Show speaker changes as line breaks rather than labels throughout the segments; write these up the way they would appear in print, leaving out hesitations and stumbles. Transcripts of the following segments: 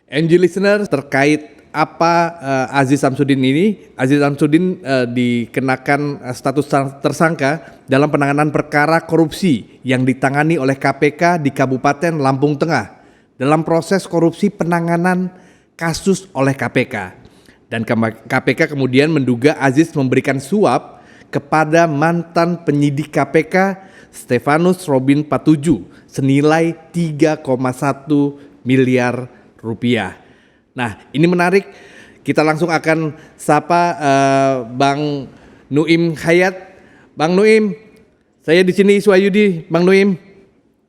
NG listener, terkait apa Aziz Samsudin ini, Aziz Samsudin dikenakan status tersangka dalam penanganan perkara korupsi yang ditangani oleh KPK di Kabupaten Lampung Tengah dalam proses korupsi penanganan kasus oleh KPK. Dan KPK kemudian menduga Aziz memberikan suap kepada mantan penyidik KPK Stefanus Robin Patuju senilai 3,1 miliar rupiah. Nah, ini menarik. Kita langsung akan sapa Bang Nuim Hayat. Bang Nuim, saya di sini Iswayudi. Bang Nuim.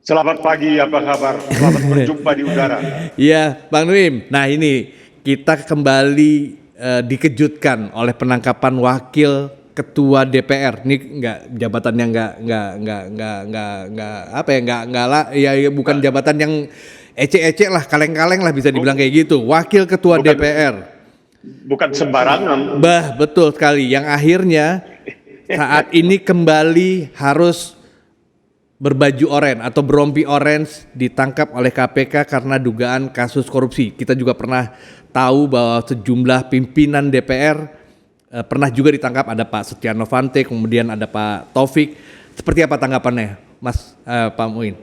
Selamat pagi, apa kabar? Selamat berjumpa di udara.
Iya, Bang Nuim. Nah, ini kita kembali dikejutkan oleh penangkapan wakil ketua DPR. Ini jabatannya bukan jabatan yang ecek-ecek lah, kaleng-kaleng lah bisa dibilang kayak gitu. Wakil ketua DPR.
Bukan sembarangan.
Betul sekali. Yang akhirnya saat ini kembali harus berbaju oranye atau berompi orange ditangkap oleh KPK karena dugaan kasus korupsi. Kita juga pernah tahu bahwa sejumlah pimpinan DPR pernah juga ditangkap. Ada Pak Setia Novanto, kemudian ada Pak Taufik. Seperti apa tanggapannya, Mas Pak Nuim?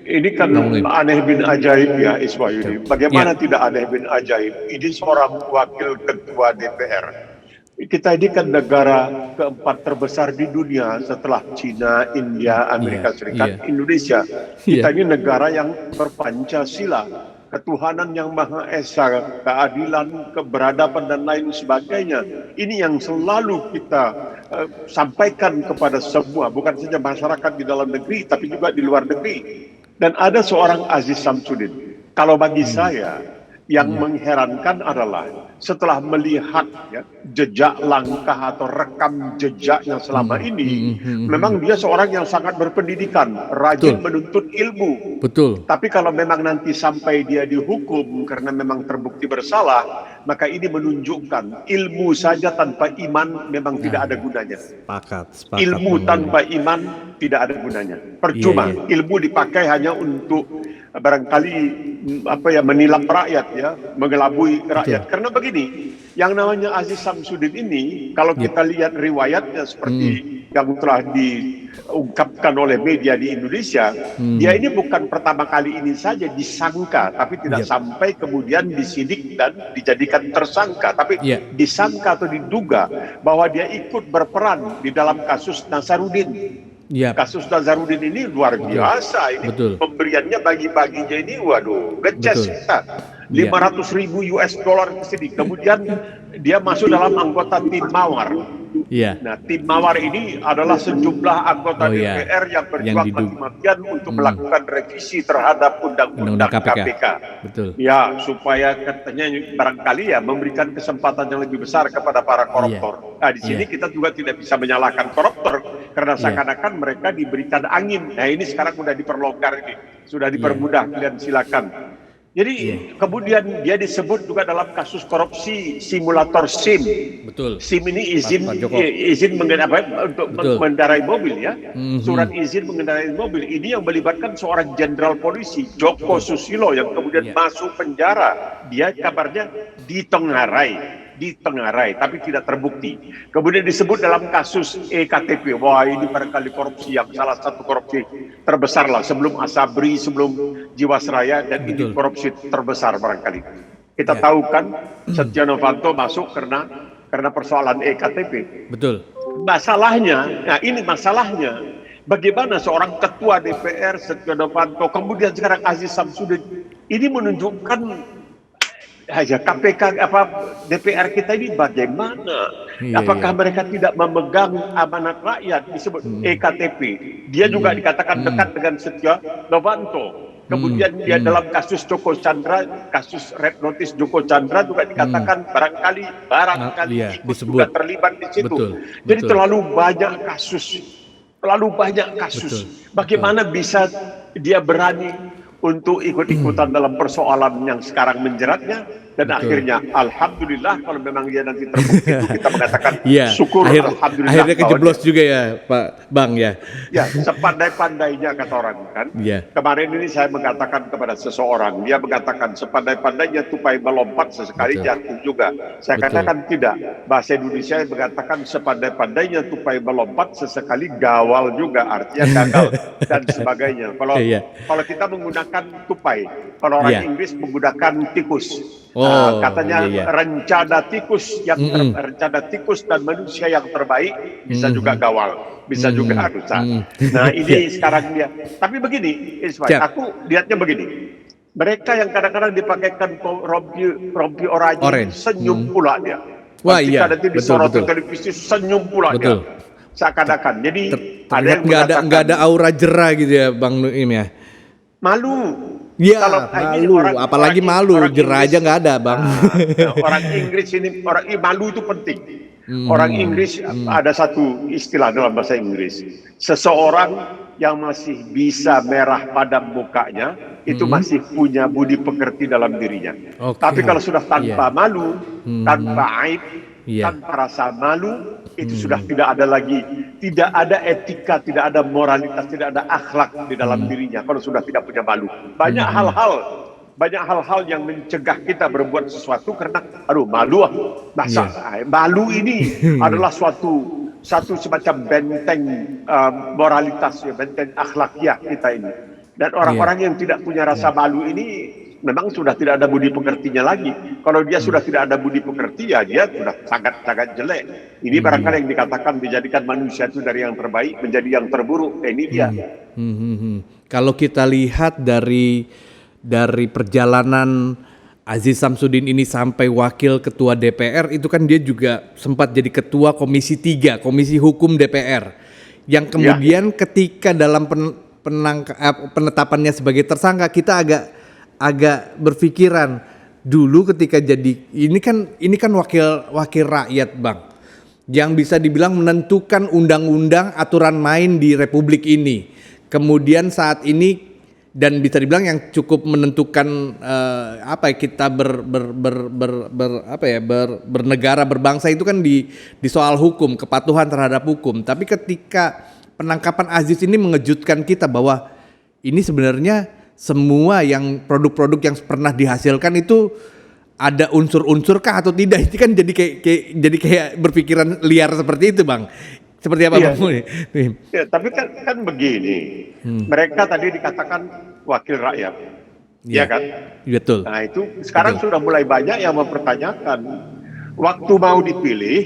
Ini kan aneh bin ajaib ya, Iswayudi. Bagaimana tidak aneh bin ajaib? Ini seorang wakil ketua DPR. Kita ini kan negara keempat terbesar di dunia setelah Cina, India, Amerika Serikat, Indonesia. Kita ini negara yang berpancasila, ketuhanan yang Maha Esa, keadilan, keberadaban dan lain sebagainya. Ini yang selalu kita sampaikan kepada semua, bukan saja masyarakat di dalam negeri, tapi juga di luar negeri. Dan ada seorang Aziz Samsudin. Kalau bagi saya, yang mengherankan adalah setelah melihat jejak langkah atau rekam jejaknya selama ini, memang dia seorang yang sangat berpendidikan, rajin menuntut ilmu. Tapi kalau memang nanti sampai dia dihukum karena memang terbukti bersalah, maka ini menunjukkan ilmu saja tanpa iman memang tidak ada gunanya. Ilmu tanpa iman tidak ada gunanya. Percuma. Ilmu dipakai hanya untuk barangkali menilap rakyat, mengelabui rakyat. Karena begini, yang namanya Aziz Samsudin ini, kalau kita lihat riwayatnya seperti yang telah diungkapkan oleh media di Indonesia, dia ini bukan pertama kali ini saja disangka, tapi tidak sampai kemudian disidik dan dijadikan tersangka, tapi disangka atau diduga bahwa dia ikut berperan di dalam kasus Nazarudin. Kasus Nazarudin ini luar biasa. Ini pemberiannya bagi-baginya ini, waduh, geces kita. 500.000 US dollar ke sini. Kemudian dia masuk dalam anggota tim Mawar. Nah, tim Mawar ini adalah sejumlah anggota DPR yang berjuang mati-matian untuk melakukan revisi terhadap undang-undang KPK. Ya, supaya katanya barangkali memberikan kesempatan yang lebih besar kepada para koruptor. Nah, di sini kita juga tidak bisa menyalahkan koruptor karena seakan-akan mereka diberikan angin. Nah, ini sekarang sudah diperlonggar ini, sudah dipermudah, kalian silakan. Jadi kemudian dia disebut juga dalam kasus korupsi simulator SIM. SIM ini izin untuk mengendarai mobil Surat izin mengendarai mobil ini yang melibatkan seorang jenderal polisi, Joko Susilo, yang kemudian masuk penjara. Dia kabarnya ditengarai, tapi tidak terbukti. Kemudian disebut dalam kasus EKTP. Wah, ini barangkali korupsi yang salah satu korupsi terbesar lah sebelum Asabri, sebelum Jiwasraya, dan ini korupsi terbesar barangkali. Kita tahu kan Setia Novanto masuk karena persoalan EKTP. Masalahnya, bagaimana seorang ketua DPR Setia Novanto, kemudian sekarang Aziz Samsudin, ini menunjukkan KPK DPR kita ini bagaimana? Apakah mereka tidak memegang amanat rakyat disebut EKTP? Dia juga dikatakan dekat dengan Setia Novanto. Kemudian dia dalam kasus Joko Chandra, kasus Red Notice Joko Chandra juga dikatakan barangkali ikut juga terlibat di situ. Jadi terlalu banyak kasus. Bagaimana bisa dia berani untuk ikut-ikutan dalam persoalan yang sekarang menjeratnya? Dan akhirnya alhamdulillah kalau memang dia nanti terbukti itu kita mengatakan
Iya,
syukur alhamdulillah.
akhirnya kejeblos juga ya Pak Bang ya.
Ya, sepandai-pandainya kata orang kan.
Iya.
Kemarin ini saya mengatakan kepada seseorang, dia mengatakan sepandai-pandainya tupai melompat sesekali jatuh juga. Saya katakan tidak. Bahasa Indonesia mengatakan sepandai-pandainya tupai melompat sesekali gawal juga, artinya gagal dan sebagainya. Kalau kita menggunakan tupai, kalau orang Inggris menggunakan tikus. Katanya rencana tikus rencana tikus dan manusia yang terbaik bisa juga gawal, bisa juga rusak. Nah ini sekarang dia. Tapi begini, Ismail, aku lihatnya begini. Mereka yang kadang-kadang dipakaikan rompi oranye senyum pula dia.
Wah iya,
nanti disorot di televisi senyum pula dia. Seakan-akan. Jadi ada yang
nggak ada aura jerah gitu ya Bang Nuim ya.
Malu.
Iya, malu, apalagi malu, jerah aja nggak ada, Bang.
Orang Inggris ini, malu itu penting. Orang Inggris ada satu istilah dalam bahasa Inggris. Seseorang yang masih bisa merah padam mukanya, itu masih punya budi pekerti dalam dirinya. Tapi kalau sudah tanpa malu, tanpa aib, tanpa rasa malu, itu sudah tidak ada lagi, tidak ada etika, tidak ada moralitas, tidak ada akhlak di dalam dirinya kalau sudah tidak punya malu. Banyak hal-hal yang mencegah kita berbuat sesuatu karena malu malu ini adalah satu semacam benteng moralitas, benteng akhlakiah kita ini. Dan orang-orang yang tidak punya rasa malu ini memang sudah tidak ada budi pekertinya lagi. Kalau dia sudah tidak ada budi pekerti, ya dia sudah sangat-sangat jelek. Ini barangkali yang dikatakan menjadikan manusia itu dari yang terbaik menjadi yang terburuk. Ini dia.
Kalau kita lihat dari perjalanan Aziz Samsudin ini sampai wakil ketua DPR, itu kan dia juga sempat jadi ketua Komisi 3, Komisi Hukum DPR. Yang kemudian ketika dalam penetapannya sebagai tersangka, kita agak berpikiran dulu ketika jadi ini kan wakil rakyat Bang, yang bisa dibilang menentukan undang-undang aturan main di Republik ini. Kemudian saat ini dan bisa dibilang yang cukup menentukan kita bernegara berbangsa itu kan di soal hukum, kepatuhan terhadap hukum. Tapi ketika penangkapan Aziz ini mengejutkan kita bahwa ini sebenarnya semua yang produk-produk yang pernah dihasilkan itu ada unsur-unsur kah atau tidak? Itu kan jadi kayak berpikiran liar seperti itu, Bang. Seperti apa, Bang?
Ya, tapi kan begini. Mereka tadi dikatakan wakil rakyat. Ya kan?
Betul.
Nah, itu sekarang sudah mulai banyak yang mempertanyakan. Waktu mau dipilih,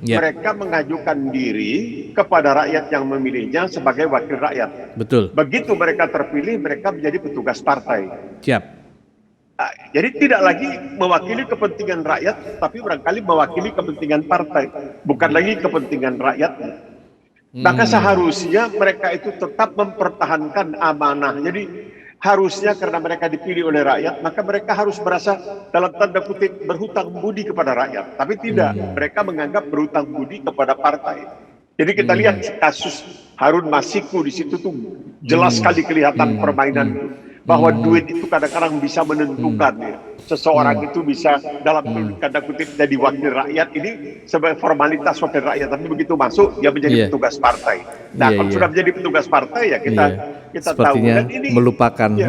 mereka mengajukan diri kepada rakyat yang memilihnya sebagai wakil rakyat.
Betul.
Begitu mereka terpilih, mereka menjadi petugas partai.
Siap.
Nah, jadi tidak lagi mewakili kepentingan rakyat, tapi barangkali mewakili kepentingan partai, bukan lagi kepentingan rakyat. Maka seharusnya mereka itu tetap mempertahankan amanah. Jadi harusnya karena mereka dipilih oleh rakyat, maka mereka harus merasa dalam tanda kutip berhutang budi kepada rakyat. Tapi tidak, mereka menganggap berhutang budi kepada partai. Jadi kita lihat kasus Harun Masiku di situ tuh jelas sekali kelihatan permainan itu. Bahwa duit itu kadang-kadang bisa menentukan seseorang itu bisa dalam tanda kutip jadi wakil rakyat. Ini sebagai formalitas wakil rakyat, tapi begitu masuk dia menjadi petugas partai. Nah, kalau sudah menjadi petugas partai ya kita
sepertinya tahu. Dan ini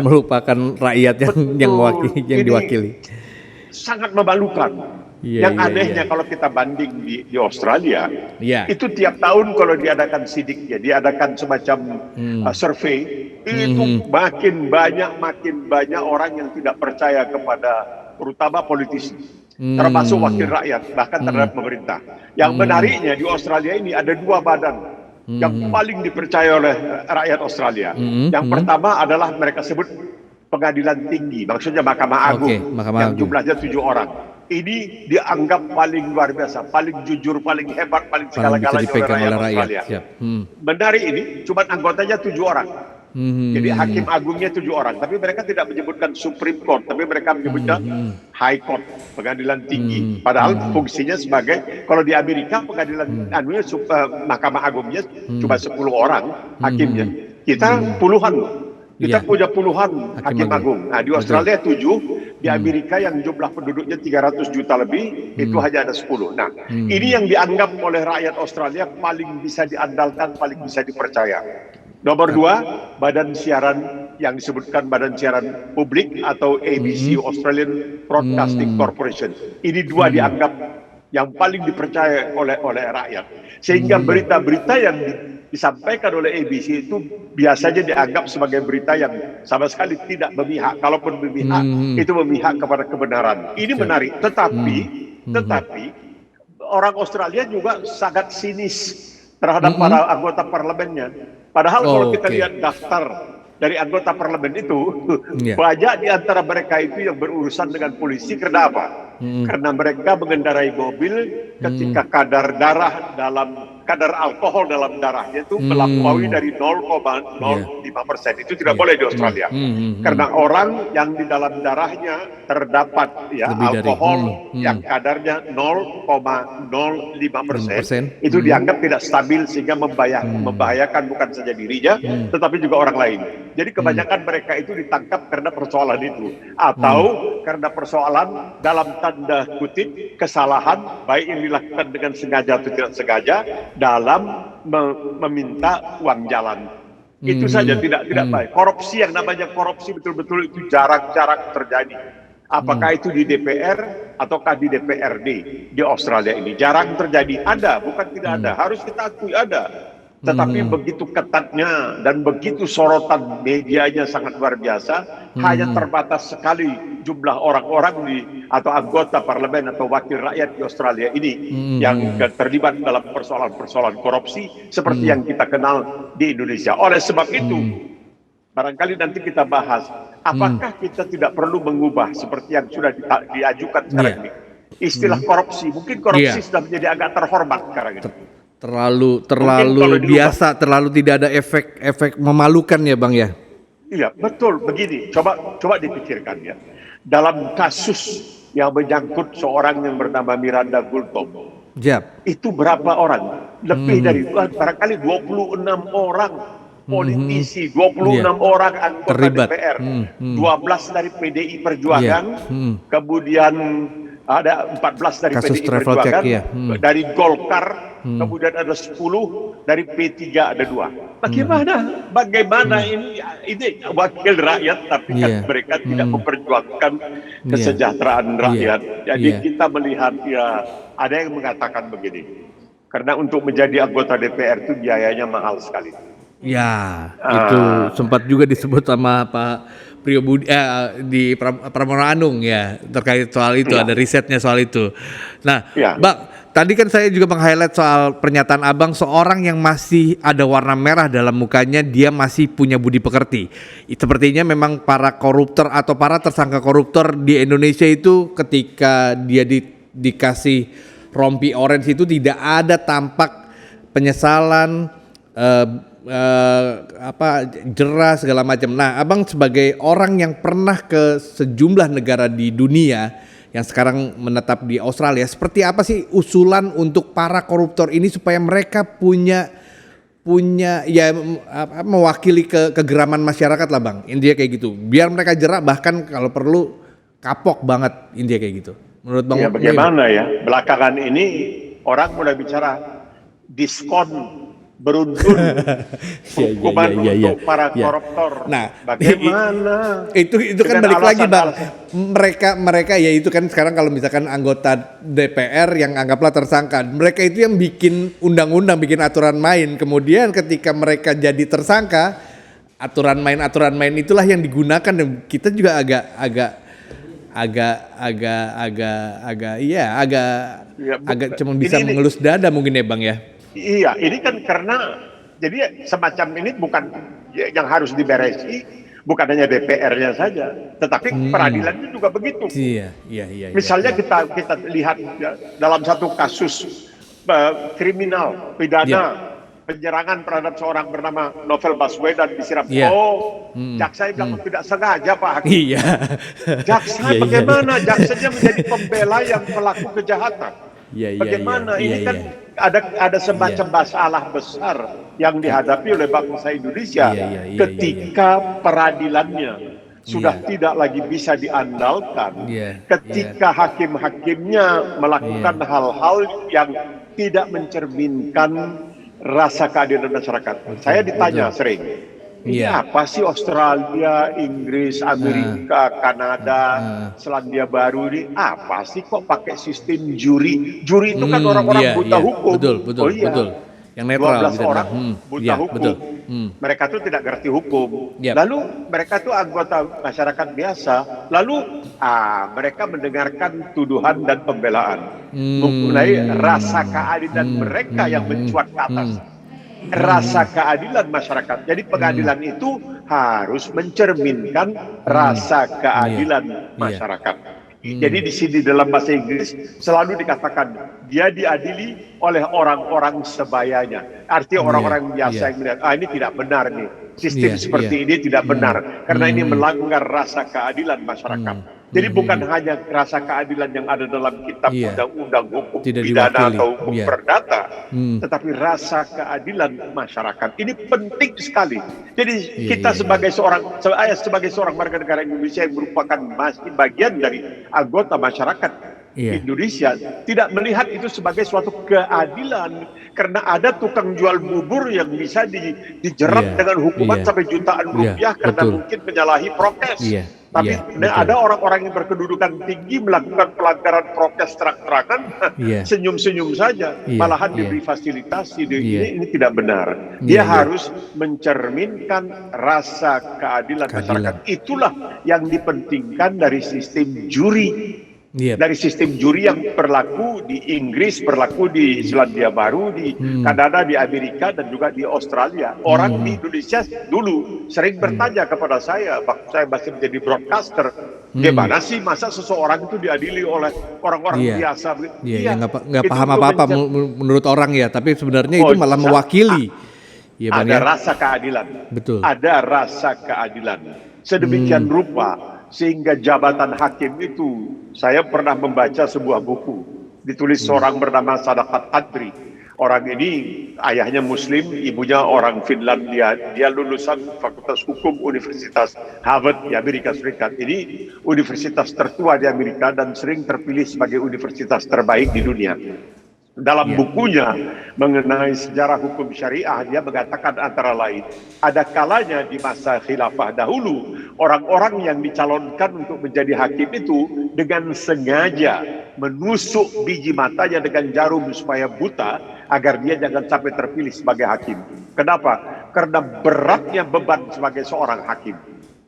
melupakan rakyat yang diwakili.
Sangat memalukan. Yang anehnya kalau kita banding di Australia, itu tiap tahun kalau diadakan sidik, diadakan semacam survei, itu makin banyak orang yang tidak percaya kepada terutama politisi, termasuk wakil rakyat, bahkan terhadap pemerintah. Yang menariknya di Australia ini ada dua badan yang paling dipercaya oleh rakyat Australia. Yang pertama adalah mereka sebut pengadilan tinggi, maksudnya Mahkamah Agung, yang jumlahnya 7 orang. Ini dianggap paling luar biasa, paling jujur, paling hebat, paling segala-galanya oleh rakyat Australia. Menarik ini, cuma anggotanya 7 orang. Jadi hakim agungnya 7 orang, tapi mereka tidak menyebutkan Supreme Court, tapi mereka menyebutnya High Court, pengadilan tinggi. Padahal fungsinya sebagai, kalau di Amerika pengadilan Mahkamah Agungnya cuma 10 orang hakimnya. Kita puluhan loh. Kita
Iya.
punya puluhan hakim agung. Nah, di Australia 7, di Amerika yang jumlah penduduknya 300 juta lebih, itu hanya ada 10. Nah, ini yang dianggap oleh rakyat Australia paling bisa diandalkan, paling bisa dipercaya. Nomor 2, badan siaran yang disebutkan badan siaran publik atau ABC, Australian Broadcasting Corporation. Ini dua dianggap yang paling dipercaya oleh rakyat. Sehingga berita-berita yang disampaikan oleh ABC itu biasanya dianggap sebagai berita yang sama sekali tidak memihak. Kalaupun memihak, itu memihak kepada kebenaran. Ini menarik. Tetapi orang Australia juga sangat sinis terhadap para anggota parlemennya. Padahal kalau kita lihat daftar dari anggota parlemen itu, banyak di antara mereka itu yang berurusan dengan polisi. Karena apa? Karena mereka mengendarai mobil ketika kadar alkohol dalam darahnya itu melampaui dari 0,05%. Itu tidak boleh di Australia. Karena orang yang di dalam darahnya terdapat alkohol yang kadarnya 0,05%, itu dianggap tidak stabil sehingga membahayakan bukan saja dirinya, tetapi juga orang lain. Jadi kebanyakan mereka itu ditangkap karena persoalan itu, atau karena persoalan dalam tanda kutip kesalahan, baik yang dilakukan dengan sengaja atau tidak sengaja, dalam meminta uang jalan. Itu saja, tidak baik. Korupsi, yang namanya korupsi betul-betul itu jarang-jarang terjadi. Apakah itu di DPR ataukah di DPRD di Australia ini, jarang terjadi. Ada, bukan tidak ada, harus kita akui ada. Tetapi begitu ketatnya dan begitu sorotan medianya sangat luar biasa, hanya terbatas sekali jumlah orang-orang atau anggota parlemen atau wakil rakyat di Australia ini yang terlibat dalam persoalan-persoalan korupsi seperti yang kita kenal di Indonesia. Oleh sebab itu, barangkali nanti kita bahas, apakah kita tidak perlu mengubah seperti yang sudah diajukan sekarang ini. Istilah korupsi, mungkin korupsi sudah menjadi agak terhormat sekarang ini.
Terlalu biasa, terlalu tidak ada efek memalukan ya Bang ya.
Iya, betul. Begini, coba dipikirkan ya. Dalam kasus yang menyangkut seorang yang bernama Miranda Gultom, itu berapa orang? Lebih dari barangkali 26 orang politisi, 26 orang anggota
terlibat.
DPR, 12 dari PDI Perjuangan, kemudian ada 14 dari
Kasus
PDI
travel
Perjuangan,
check,
dari Golkar, kemudian ada 10, dari P3 ada 2. Bagaimana ini wakil rakyat, tapi kan mereka tidak memperjuangkan kesejahteraan rakyat. Jadi kita melihat ada yang mengatakan begini, karena untuk menjadi anggota DPR itu biayanya mahal sekali.
Ya, itu sempat juga disebut sama Pak Priyo Budi di Pramono Anung ya, terkait soal itu, ada risetnya soal itu. Nah, Bang, tadi kan saya juga meng-highlight soal pernyataan Abang, seorang yang masih ada warna merah dalam mukanya, dia masih punya budi pekerti. Sepertinya memang para koruptor atau para tersangka koruptor di Indonesia itu ketika dia dikasih rompi orange itu tidak ada tampak penyesalan, jerah segala macam. Nah, Abang sebagai orang yang pernah ke sejumlah negara di dunia yang sekarang menetap di Australia, seperti apa sih usulan untuk para koruptor ini supaya mereka punya mewakili kegeraman masyarakat lah Bang, intinya kayak gitu. Biar mereka jerah, bahkan kalau perlu kapok banget, intinya kayak gitu. Menurut Bang,
bagaimana ya? Belakangan ini orang mulai bicara diskon beruntun hukuman untuk para koruptor.
Nah,
bagaimana?
Itu kan balik lagi Bang. Mereka ya itu kan sekarang kalau misalkan anggota DPR yang anggaplah tersangka, mereka itu yang bikin undang-undang, bikin aturan main. Kemudian ketika mereka jadi tersangka, aturan main itulah yang digunakan, dan kita juga agak cuma bisa mengelus dada mungkin ya Bang ya.
Iya, ini kan karena jadi semacam ini bukan yang harus diberesi, bukan hanya DPR-nya saja, tetapi peradilannya juga begitu.
Iya.
Misalnya kita lihat dalam satu kasus kriminal pidana penyerangan terhadap seorang bernama Novel Baswedan disiram. Jaksa bilang tidak sengaja Pak Hakim.
Iya.
Jaksa bagaimana? Jaksanya menjadi pembela yang pelaku kejahatan. Bagaimana ini kan ada semacam masalah besar yang dihadapi oleh bangsa Indonesia ketika peradilannya sudah tidak lagi bisa diandalkan, ketika hakim-hakimnya melakukan hal-hal yang tidak mencerminkan rasa keadilan masyarakat. Saya ditanya sering, ini apa sih Australia, Inggris, Amerika, Kanada, Selandia Baru ini? Apa sih kok pakai sistem juri? Juri itu kan orang-orang buta hukum.
Betul. Yang netral.
12 orang buta hukum. Mereka tuh tidak ngerti hukum. Lalu mereka tuh anggota masyarakat biasa. Lalu mereka mendengarkan tuduhan dan pembelaan. Mulai rasa keadilan mereka yang mencuat ke atas. Rasa keadilan masyarakat. Jadi pengadilan itu harus mencerminkan rasa keadilan masyarakat. Jadi di sini dalam bahasa Inggris selalu dikatakan dia diadili oleh orang-orang sebayanya. Artinya orang-orang biasa yang melihat, ini tidak benar nih. Sistem seperti ini tidak benar. Karena ini melanggar rasa keadilan masyarakat. Jadi bukan hanya rasa keadilan yang ada dalam kitab undang-undang hukum pidana atau hukum perdata, tetapi rasa keadilan masyarakat. Ini penting sekali. Jadi kita sebagai seorang warga negara Indonesia yang merupakan masih bagian dari anggota masyarakat Indonesia, tidak melihat itu sebagai suatu keadilan, karena ada tukang jual bubur yang bisa dijerat dengan hukuman sampai jutaan rupiah karena mungkin menyalahi prokes. Tapi ada orang-orang yang berkedudukan tinggi melakukan pelanggaran prokes terang-terangan, senyum-senyum saja, malahan diberi fasilitasi. Ini tidak benar. Dia harus mencerminkan rasa keadilan masyarakat. Itulah yang dipentingkan dari sistem juri. Dari sistem juri yang berlaku di Inggris, berlaku di Selandia Baru, di Kanada, di Amerika, dan juga di Australia. Orang di Indonesia dulu sering bertanya kepada saya, waktu saya masih menjadi broadcaster, gimana sih masa seseorang itu diadili oleh orang-orang biasa?
Nggak paham apa-apa menurut orang ya, tapi sebenarnya itu malah mewakili.
Ada rasa keadilan.
Betul.
Ada rasa keadilan. Sedemikian rupa sehingga jabatan hakim itu, saya pernah membaca sebuah buku ditulis seorang bernama Sadakat Adri. Orang ini ayahnya Muslim, ibunya orang Finlandia. Dia lulusan Fakultas Hukum Universitas Harvard di Amerika Serikat. Ini universitas tertua di Amerika dan sering terpilih sebagai universitas terbaik di dunia. Dalam bukunya mengenai sejarah hukum syariah, dia mengatakan antara lain, ada kalanya di masa khilafah dahulu, orang-orang yang dicalonkan untuk menjadi hakim itu dengan sengaja menusuk biji matanya dengan jarum supaya buta, agar dia jangan sampai terpilih sebagai hakim. Kenapa? Karena beratnya beban sebagai seorang hakim.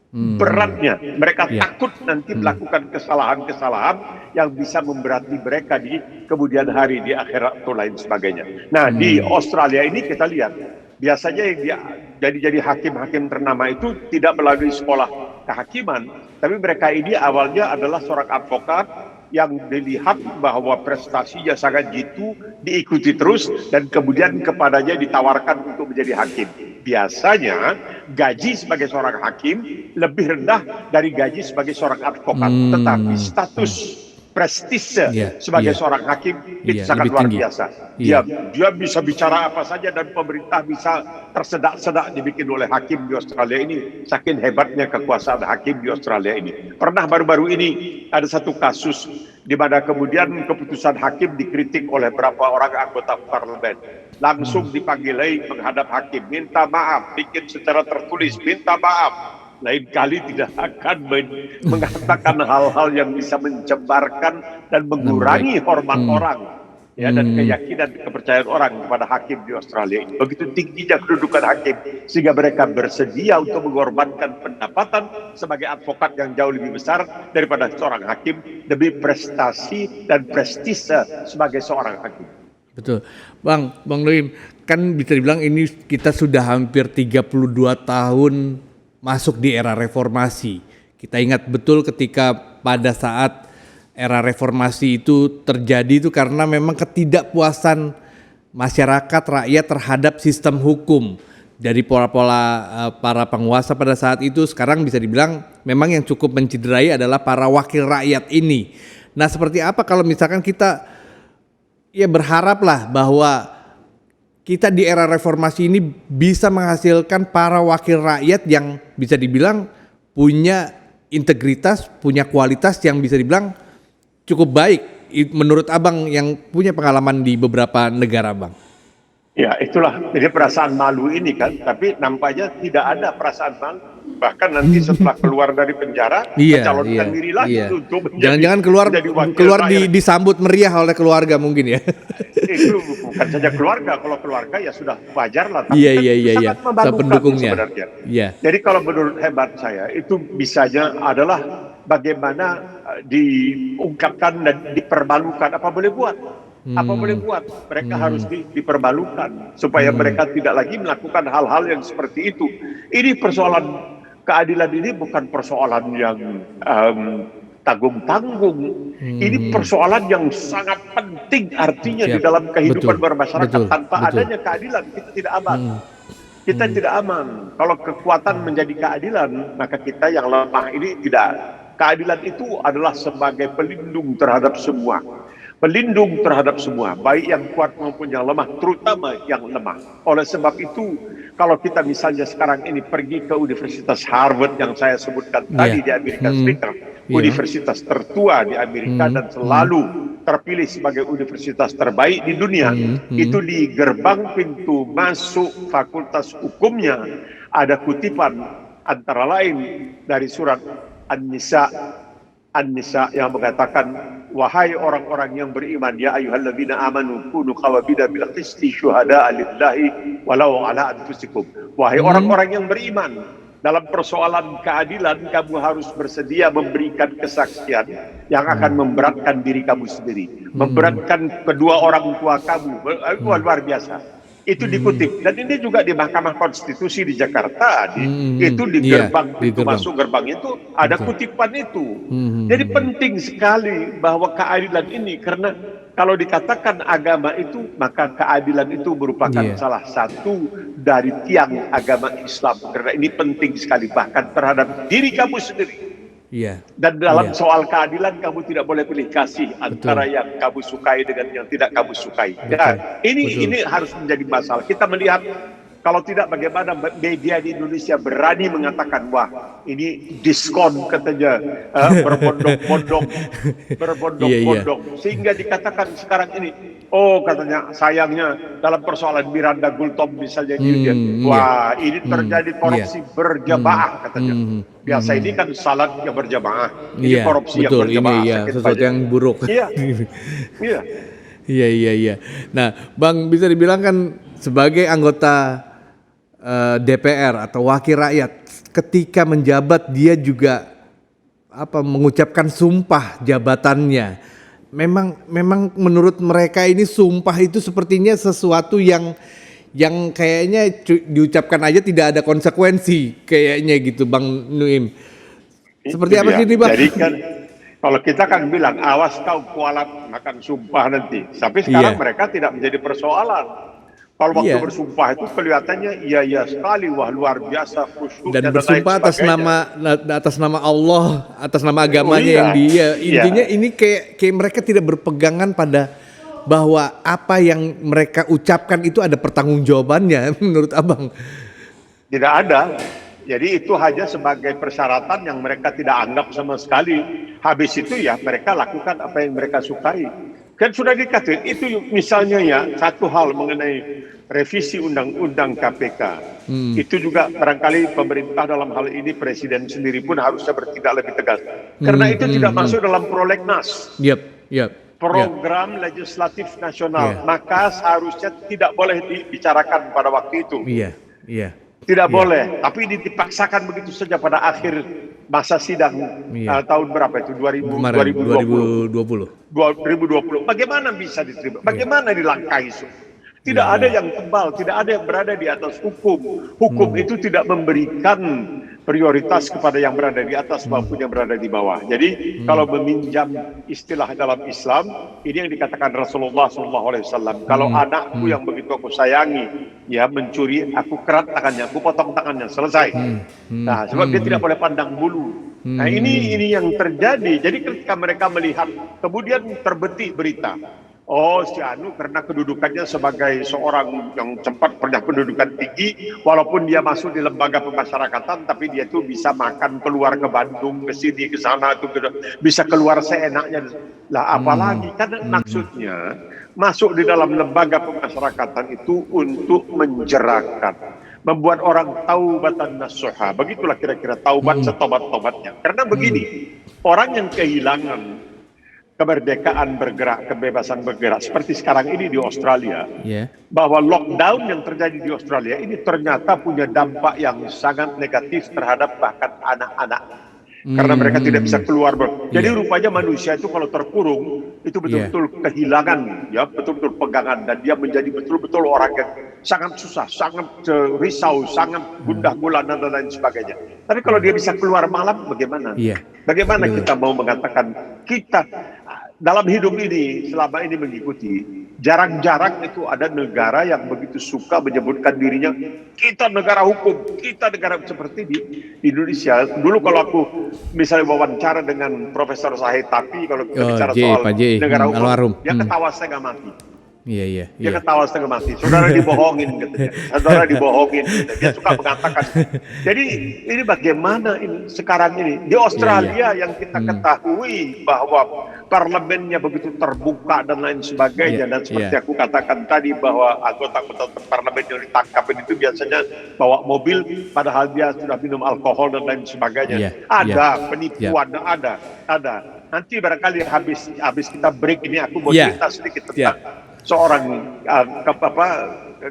Beratnya, mereka takut nanti melakukan kesalahan-kesalahan yang bisa memberati mereka di kemudian hari, di akhirat atau lain sebagainya. Nah, di Australia ini kita lihat, biasanya yang jadi hakim-hakim ternama itu tidak melalui sekolah kehakiman, tapi mereka ini awalnya adalah seorang advokat yang dilihat bahwa prestasinya sangat jitu, diikuti terus, dan kemudian kepadanya ditawarkan untuk menjadi hakim. Biasanya gaji sebagai seorang hakim lebih rendah dari gaji sebagai seorang advokat, tetapi status prestise sebagai seorang hakim itu sangat luar biasa. Dia bisa bicara apa saja dan pemerintah bisa tersedak-sedak dibikin oleh hakim di Australia ini. Saking hebatnya kekuasaan hakim di Australia ini. Pernah baru-baru ini ada satu kasus di mana kemudian keputusan hakim dikritik oleh beberapa orang anggota parlemen. Langsung dipanggil menghadap hakim, minta maaf, bikin secara tertulis, minta maaf. Lain kali tidak akan mengatakan hal-hal yang bisa mencembarkan dan mengurangi hormat orang, dan keyakinan, kepercayaan orang kepada hakim di Australia ini. Begitu tingginya kedudukan hakim sehingga mereka bersedia untuk mengorbankan pendapatan sebagai advokat yang jauh lebih besar daripada seorang hakim demi prestasi dan prestise sebagai seorang hakim.
Betul. Bang Nuim, kan bisa dibilang ini kita sudah hampir 32 tahun masuk di era reformasi. Kita ingat betul ketika pada saat era reformasi itu terjadi itu karena memang ketidakpuasan masyarakat, rakyat terhadap sistem hukum. Dari para penguasa pada saat itu, sekarang bisa dibilang memang yang cukup menciderai adalah para wakil rakyat ini. Nah, seperti apa kalau misalkan kita ya berharaplah bahwa kita di era reformasi ini bisa menghasilkan para wakil rakyat yang bisa dibilang punya integritas, punya kualitas yang bisa dibilang cukup baik menurut Abang yang punya pengalaman di beberapa negara, Bang.
Ya, itulah jadi perasaan malu ini kan, tapi nampaknya tidak ada perasaan malu. Bahkan nanti setelah keluar dari penjara, mencalonkan diri lagi untuk menjadi,
jangan-jangan keluar disambut meriah oleh keluarga mungkin ya.
Itu bukan saja keluarga, kalau keluarga ya sudah wajar lah.
Tapi sangat
membantu
pendukungnya
sebenarnya. Jadi kalau menurut hemat saya itu bisanya adalah bagaimana diungkapkan dan dipermalukan. Apa boleh buat? Apa boleh buat? Mereka harus dipermalukan supaya mereka tidak lagi melakukan hal-hal yang seperti itu. Ini persoalan keadilan ini bukan persoalan yang tanggung-tanggung. Ini persoalan yang sangat penting artinya di dalam kehidupan bermasyarakat. Tanpa adanya keadilan kita tidak aman. Kita tidak aman. Kalau kekuatan menjadi keadilan, maka kita yang lemah ini tidak. Keadilan itu adalah sebagai pelindung terhadap semua. Pelindung terhadap semua, baik yang kuat maupun yang lemah, terutama yang lemah. Oleh sebab itu, kalau kita misalnya sekarang ini pergi ke Universitas Harvard yang saya sebutkan tadi di Amerika Serikat, universitas tertua di Amerika dan selalu terpilih sebagai universitas terbaik di dunia, itu di gerbang pintu masuk fakultas hukumnya ada kutipan antara lain dari surat An-Nisa yang mengatakan, wahai orang-orang yang beriman, ya ayyuhalladzina amanu kunu qawwamina bil qisti syuhada'a lillahi walau ala anfusikum. Wahai orang-orang yang beriman, dalam persoalan keadilan kamu harus bersedia memberikan kesaksian yang akan memberatkan diri kamu sendiri, memberatkan kedua orang tua kamu. Luar biasa. Itu dikutip, dan ini juga di Mahkamah Konstitusi di Jakarta, itu di gerbang pintu masuk gerbang itu ada kutipan itu. Jadi penting sekali bahwa keadilan ini, karena kalau dikatakan agama itu, maka keadilan itu merupakan salah satu dari tiang agama Islam. Karena ini penting sekali bahkan terhadap diri kamu sendiri. Dan dalam soal keadilan kamu tidak boleh pilih kasih antara yang kamu sukai dengan yang tidak kamu sukai. Ini harus menjadi masalah. Kita melihat kalau tidak bagaimana media di Indonesia berani mengatakan, wah ini diskon katanya, berbondong-bondong, sehingga dikatakan sekarang ini, oh katanya sayangnya dalam persoalan Miranda Gultom misalnya, wah ini terjadi korupsi berjamaah katanya. Biasa ini kan salat yang berjamaah, ini korupsi yang berjamaah.
Ini sesuatu yang buruk. Iya. Nah, Bang, bisa dibilang kan sebagai anggota DPR atau wakil rakyat, ketika menjabat dia juga mengucapkan sumpah jabatannya. Memang menurut mereka ini sumpah itu sepertinya sesuatu yang kayaknya diucapkan aja tidak ada konsekuensi kayaknya gitu, Bang Nuim. Seperti apa sih ini, Bang?
Jadi kan kalau kita kan bilang awas kau kualat makan sumpah nanti. Tapi sekarang mereka tidak menjadi persoalan. Kalau waktu bersumpah itu kelihatannya iya sekali, wah luar biasa khusyuk
dan bersumpah atas nama Allah, atas nama agamanya yang dia. Intinya ini kayak mereka tidak berpegangan pada bahwa apa yang mereka ucapkan itu ada pertanggungjawabannya menurut Abang. Tidak ada.
Jadi itu hanya sebagai persyaratan yang mereka tidak anggap sama sekali. Habis itu ya mereka lakukan apa yang mereka sukai. Kan sudah dikatakan itu misalnya ya satu hal mengenai revisi undang-undang KPK. Itu juga barangkali pemerintah dalam hal ini presiden sendiri pun harusnya bertindak lebih tegas. Karena itu tidak masuk dalam prolegnas. Program legislatif nasional. Maka seharusnya tidak boleh dibicarakan pada waktu itu. Tidak boleh, tapi dipaksakan begitu saja pada akhir masa sidang tahun berapa itu? 2020. Bagaimana bisa diterima? Bagaimana dilangkahi? Tidak ada yang kebal, tidak ada yang berada di atas hukum. Hukum itu tidak memberikan prioritas kepada yang berada di atas maupun yang berada di bawah. Jadi kalau meminjam istilah dalam Islam, ini yang dikatakan Rasulullah SAW. Kalau anakku yang begitu aku sayangi, ya mencuri, aku kerat tangannya, aku potong tangannya, selesai. Nah, sebab dia tidak boleh pandang bulu. Nah, ini yang terjadi. Jadi ketika mereka melihat, kemudian terbetik berita Oh, si Anu karena kedudukannya sebagai seorang yang sempat pernah pendudukan tinggi, walaupun dia masuk di lembaga pemasyarakatan, tapi dia tuh bisa makan keluar ke Bandung, ke sini, ke sana, tuh bisa keluar seenaknya. Lah, apalagi kan maksudnya masuk di dalam lembaga pemasyarakatan itu untuk menjerahkan, membuat orang taubatan nasuha. Begitulah kira-kira taubat setobat-tobatnya. Karena begini, orang yang kehilangan kemerdekaan bergerak, kebebasan bergerak seperti sekarang ini di Australia, bahwa lockdown yang terjadi di Australia ini ternyata punya dampak yang sangat negatif terhadap bahkan anak-anak, karena mereka tidak bisa keluar. Jadi rupanya manusia itu kalau terkurung itu betul-betul kehilangan, ya, betul-betul pegangan, dan dia menjadi betul-betul orang yang sangat susah, sangat risau, sangat gundah gulana dan lain sebagainya. Tapi kalau dia bisa keluar malam, bagaimana? Bagaimana kita mau mengatakan kita dalam hidup ini selama ini mengikuti, jarang-jarang itu ada negara yang begitu suka menyebutkan dirinya kita negara hukum, kita negara seperti di Indonesia. Dulu kalau aku misalnya wawancara dengan Profesor Zahid Tapi, kalau kita bicara soal negara hukum, dia ketawa setengah mati. Dia ketawa setengah mati. Saudara dibohongin, katanya. Saudara dibohongin, katanya. Dia suka mengatakan. Jadi ini bagaimana ini sekarang ini di Australia yang kita ketahui bahwa parlemennya begitu terbuka dan lain sebagainya, dan seperti aku katakan tadi bahwa anggota-anggota parlemen yang ditangkap itu biasanya bawa mobil padahal dia sudah minum alkohol dan lain sebagainya. Ada penipuan, ada. Nanti barangkali habis kita break ini aku mau cerita sedikit tentang seorang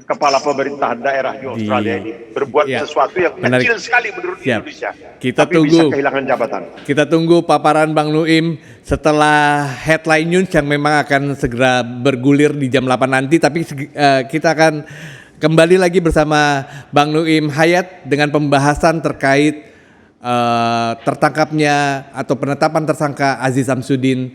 kepala pemerintahan daerah di Australia ini berbuat sesuatu yang kecil sekali menurut Indonesia, tapi bisa kehilangan jabatan.
Kita tunggu paparan Bang Nuim setelah headline news yang memang akan segera bergulir di jam 8 nanti, tapi kita akan kembali lagi bersama Bang Nuim Hayat dengan pembahasan terkait tertangkapnya atau penetapan tersangka Aziz Samsudin